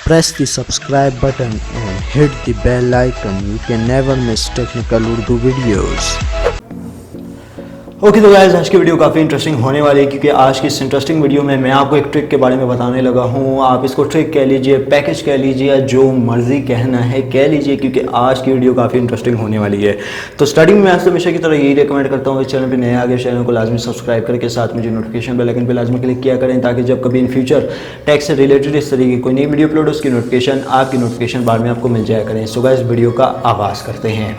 Press the subscribe button and hit the bell icon. You can never miss technical Urdu videos. Okay तो guys आज की video काफ़ी interesting होने वाली है, क्योंकि आज की इस इंटरेस्टिंग वीडियो में मैं आपको एक ट्रिक के बारे में बताने लगा हूँ। आप इसको ट्रिक कह लीजिए, पैकेज कह लीजिए, या जो मर्जी कहना है कह लीजिए, क्योंकि आज की वीडियो काफ़ी इंटरेस्टिंग होने वाली है। तो स्टार्टिंग में आपसे हमेशा की तरह यही रिकमेंड करता हूँ, इस चैनल पर नए आगे चैनल को लाजमी सब्सक्राइब करके साथ मुझे नोटिफिकेशन बेल आइकन पर लाजमी क्लिक किया करें, ताकि जब कभी इन फ्यूचर टैक्स से रिलेटेड इस तरीके की कोई नई वीडियो अपलोड उसकी नोटिफिकेशन आपकी नोटिफिकेशन बार में आपको मिल जाया करें। सो गाइस वीडियो का आगाज़ करते हैं।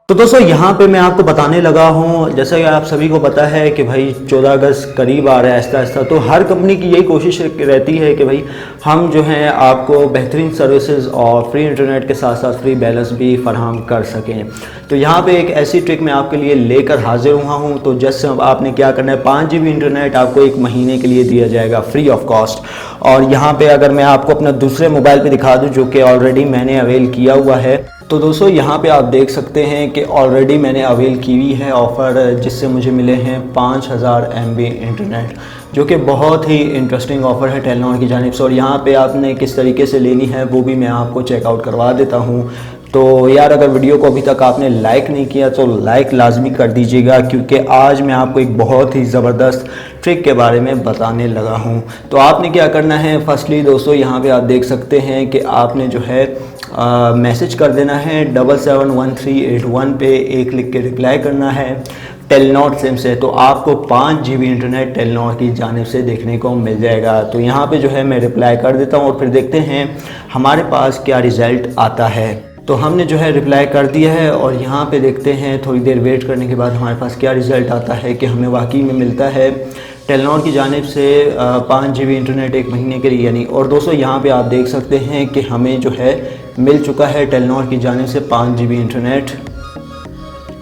तो दोस्तों यहाँ पे मैं आपको बताने लगा हूँ, जैसा कि आप सभी को पता है कि भाई 14 अगस्त करीब आ रहा है आहिस्ता आहिस्ता, तो हर कंपनी की यही कोशिश रहती है कि भाई हम जो है आपको बेहतरीन सर्विसेज और फ्री इंटरनेट के साथ साथ फ्री बैलेंस भी फराहम कर सकें। तो यहाँ पे एक ऐसी ट्रिक मैं आपके लिए लेकर हाजिर हुआ हूँ। तो जैसे आपने क्या करना है, 5 GB इंटरनेट आपको 1 महीने के लिए दिया जाएगा फ्री ऑफ कॉस्ट। और यहाँ पर अगर मैं आपको अपना दूसरे मोबाइल पर दिखा दूँ, जो कि ऑलरेडी मैंने अवेल किया हुआ है, तो दोस्तों यहाँ पे आप देख सकते हैं कि ऑलरेडी मैंने अवेल की हुई है ऑफ़र, जिससे मुझे मिले हैं 5000 MB इंटरनेट, जो कि बहुत ही इंटरेस्टिंग ऑफ़र है टेलीनॉर की जानिब से। और यहाँ पे आपने किस तरीके से लेनी है वो भी मैं आपको चेकआउट करवा देता हूँ। तो यार अगर वीडियो को अभी तक आपने लाइक नहीं किया तो लाइक लाजमी कर दीजिएगा, क्योंकि आज मैं आपको एक बहुत ही ज़बरदस्त ट्रिक के बारे में बताने लगा हूँ। तो आपने क्या करना है, फर्स्टली दोस्तों यहाँ पे आप देख सकते हैं कि आपने जो है मैसेज कर देना है 771381 पे, एक लिख के रिप्लाई करना है टेलीनॉर सिम से। तो आपको 5 GB इंटरनेट टेलीनॉर की जानिब से देखने को मिल जाएगा। तो यहाँ पे जो है मैं रिप्लाई कर देता हूँ और फिर देखते हैं हमारे पास क्या रिज़ल्ट आता है। तो हमने जो है रिप्लाई कर दिया है और यहाँ पे देखते हैं थोड़ी देर वेट करने के बाद हमारे पास क्या रिज़ल्ट आता है कि हमें वाकई में मिलता है टेलीनॉर की जानिब से 5 GB इंटरनेट 1 महीने के लिए यानी। और दोस्तों यहाँ पे आप देख सकते हैं कि हमें जो है मिल चुका है टेलीनॉर की जानिब से 5 GB इंटरनेट,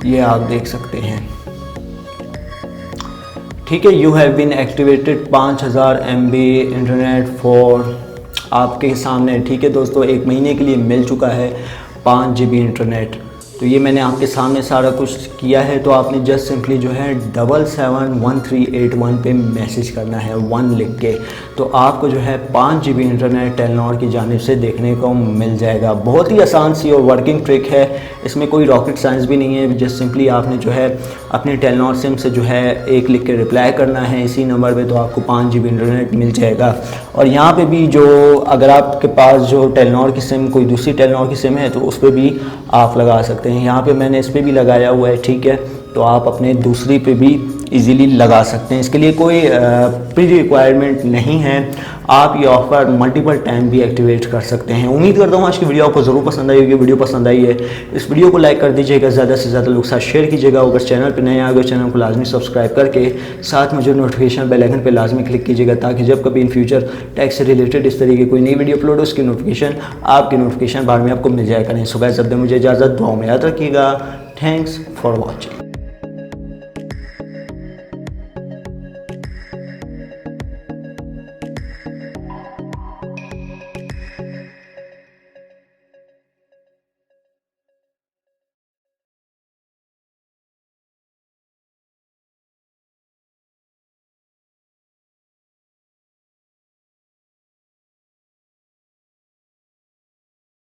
ये आप देख सकते हैं। ठीक है, you have been activated 5000 MB internet for आपके सामने। ठीक है दोस्तों, 1 महीने के लिए मिल चुका है 5 GB इंटरनेट। तो ये मैंने आपके सामने सारा कुछ किया है। तो आपने जस्ट सिंपली जो है 771381 पे मैसेज करना है 1 लिख के। तो आपको जो है 5 GB इंटरनेट टेलीनॉर की जानिब से देखने को मिल जाएगा। बहुत ही आसान सी और वर्किंग ट्रिक है, इसमें कोई रॉकेट साइंस भी नहीं है। जस्ट सिंपली आपने जो है अपने टेलीनॉर सिम से जो है 1 लिख के रिप्लाई करना है इसी नंबर पे, तो आपको 5 GB इंटरनेट मिल जाएगा। और यहाँ पे भी जो अगर आपके पास जो टेलीनॉर की सिम कोई दूसरी टेलीनॉर की सिम है तो उस पर भी आप लगा सकते हैं। यहाँ पे मैंने इस पर भी लगाया हुआ है, ठीक है, तो आप अपने दूसरी पे भी इजीली लगा सकते हैं। इसके लिए कोई प्री रिक्वायरमेंट नहीं है, आप ये ऑफ़र मल्टीपल टाइम भी एक्टिवेट कर सकते हैं। उम्मीद करता हूँ आज की वीडियो आपको ज़रूर पसंद आई होगी। वीडियो पसंद आई है इस वीडियो को लाइक कर दीजिएगा, ज़्यादा से ज़्यादा लोग साथ शेयर कीजिएगा। अगर चैनल पर नए आ गए चैनल को लाजमी सब्सक्राइब करके साथ मुझे नोटिफिकेशन बेल आइकन पर लाजमी क्लिक कीजिएगा, ताकि जब कभी इन फ्यूचर टैक्स से रिलेटेड इस तरीके कोई नई वीडियो अपलोड हो उसकी नोटिफिकेशन आपकी नोटिफिकेशन बार में आपको मिल जाया करें। सुबह जब मुझे इजाज़त, दुआओं में याद रखिएगा। Thanks for watching.